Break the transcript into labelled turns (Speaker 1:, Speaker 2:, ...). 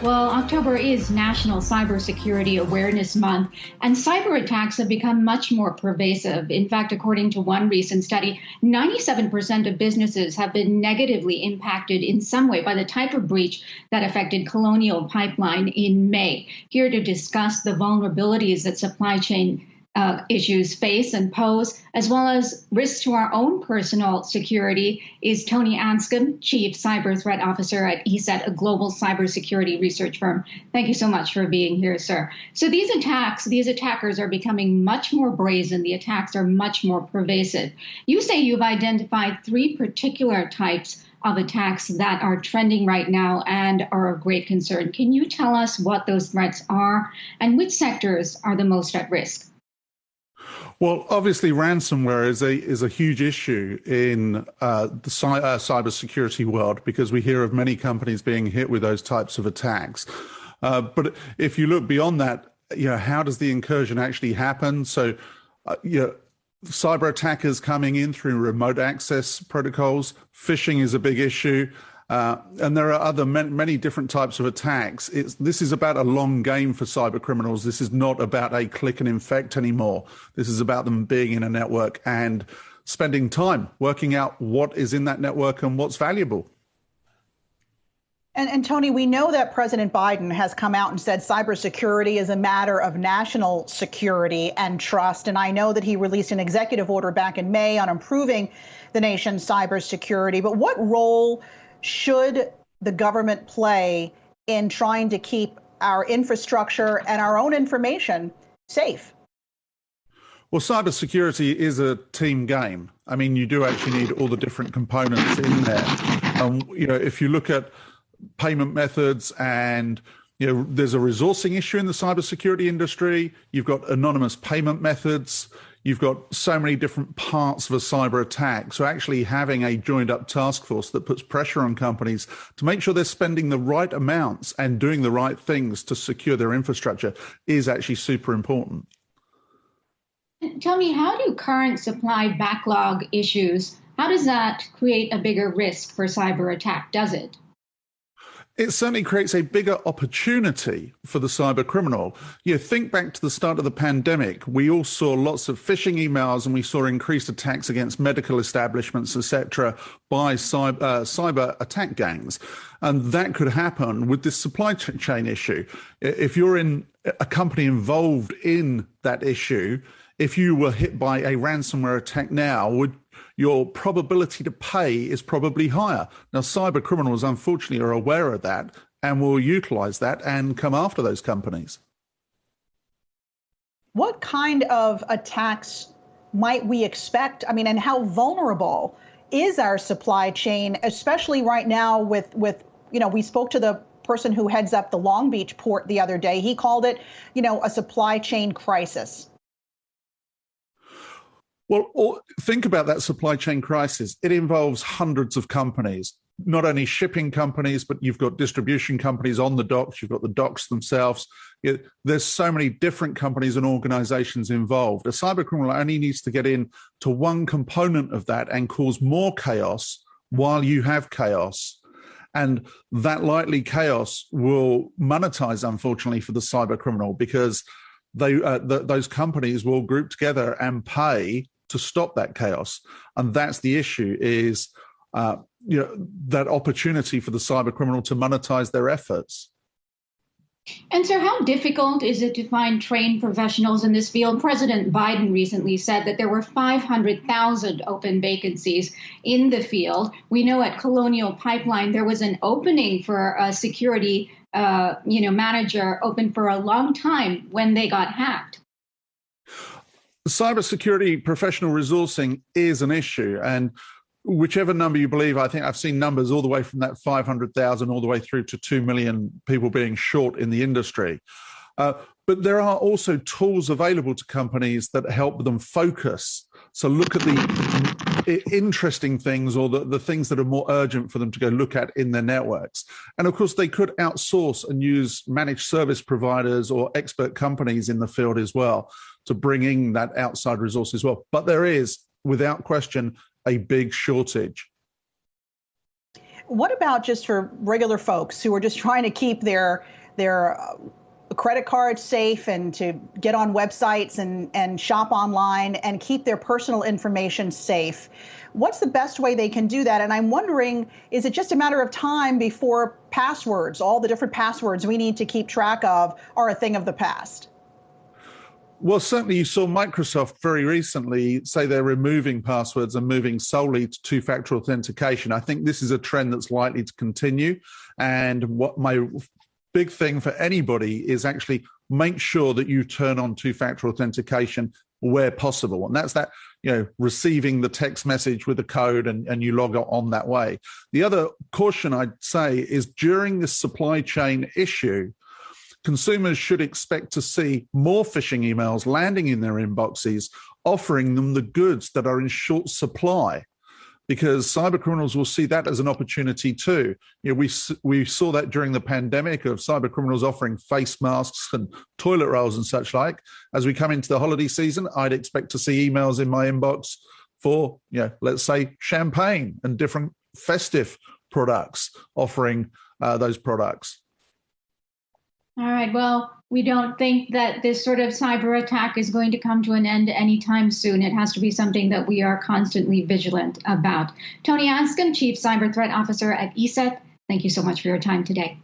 Speaker 1: Well, October is National Cybersecurity Awareness Month, and cyber attacks have become much more pervasive. In fact, according to one recent study, 97% of businesses have been negatively impacted in some way by the type of breach that affected Colonial Pipeline in May. Here to discuss the vulnerabilities that supply chain issues face and pose, as well as risks to our own personal security, is Tony Anscombe, Chief Cyber Threat Officer at ESET, a global cybersecurity research firm. Thank you so much for being here, sir. So these attackers are becoming much more brazen. The attacks are much more pervasive. You say you've identified three particular types of attacks that are trending right now and are of great concern. Can you tell us what those threats are and which sectors are the most at risk?
Speaker 2: Well, obviously, ransomware is a huge issue in the cybersecurity world because we hear of many companies being hit with those types of attacks. But if you look beyond that, how does the incursion actually happen? So, cyber attackers coming in through remote access protocols. Phishing is a big issue. And there are many different types of attacks. This is about a long game for cyber criminals. This is not about a click and infect anymore. This is about them being in a network and spending time working out what is in that network and what's valuable.
Speaker 3: And Tony, we know that President Biden has come out and said cybersecurity is a matter of national security and trust. And I know that he released an executive order back in May on improving the nation's cybersecurity. But what role should the government play in trying to keep our infrastructure and our own information safe?
Speaker 2: Well, cybersecurity is a team game. I mean, you do actually need all the different components in there. If you look at payment methods and there's a resourcing issue in the cybersecurity industry. You've got anonymous payment methods. You've got so many different parts of a cyber attack. So actually having a joined up task force that puts pressure on companies to make sure they're spending the right amounts and doing the right things to secure their infrastructure is actually super important.
Speaker 1: Tell me, how do current supply backlog issues, how does that create a bigger risk for cyber attack? Does it?
Speaker 2: It certainly creates a bigger opportunity for the cyber criminal. Think back to the start of the pandemic. We all saw lots of phishing emails and we saw increased attacks against medical establishments, etc., by cyber attack gangs. And that could happen with this supply chain issue. If you're in a company involved in that issue, if you were hit by a ransomware attack now, your probability to pay is probably higher. Now, cyber criminals, unfortunately, are aware of that and will utilize that and come after those companies.
Speaker 3: What kind of attacks might we expect? I mean, and how vulnerable is our supply chain, especially right now with we spoke to the person who heads up the Long Beach port the other day. He called it, a supply chain crisis.
Speaker 2: Well, think about that supply chain crisis. It involves hundreds of companies, not only shipping companies, but you've got distribution companies on the docks, you've got the docks themselves. There's so many different companies and organizations involved. A cyber criminal only needs to get in to one component of that and cause more chaos while you have chaos. And that likely chaos will monetize, unfortunately, for the cyber criminal because those companies will group together and pay to stop that chaos. And that's the issue is, that opportunity for the cyber criminal to monetize their efforts.
Speaker 1: And so how difficult is it to find trained professionals in this field? President Biden recently said that there were 500,000 open vacancies in the field. We know at Colonial Pipeline, there was an opening for a security manager open for a long time when they got hacked.
Speaker 2: Cybersecurity professional resourcing is an issue, and whichever number you believe, I think I've seen numbers all the way from that 500,000 all the way through to 2 million people being short in the industry. But there are also tools available to companies that help them focus. So look at the interesting things or the things that are more urgent for them to go look at in their networks. And of course, they could outsource and use managed service providers or expert companies in the field as well to bring in that outside resource as well. But there is, without question, a big shortage.
Speaker 3: What about just for regular folks who are just trying to keep their credit cards safe and to get on websites and shop online and keep their personal information safe? What's the best way they can do that? And I'm wondering, is it just a matter of time before passwords, all the different passwords we need to keep track of, are a thing of the past?
Speaker 2: Well, certainly you saw Microsoft very recently say they're removing passwords and moving solely to two-factor authentication. I think this is a trend that's likely to continue. And what my big thing for anybody is actually make sure that you turn on two-factor authentication where possible. And that's that, receiving the text message with the code and you log on that way. The other caution I'd say is during this supply chain issue, consumers should expect to see more phishing emails landing in their inboxes, offering them the goods that are in short supply, because cybercriminals will see that as an opportunity too. We saw that during the pandemic of cybercriminals offering face masks and toilet rolls and such like. As we come into the holiday season, I'd expect to see emails in my inbox for, let's say, champagne and different festive products offering those products.
Speaker 1: All right. Well, we don't think that this sort of cyber attack is going to come to an end anytime soon. It has to be something that we are constantly vigilant about. Tony Anscombe, Chief Cyber Threat Officer at ESET, thank you so much for your time today.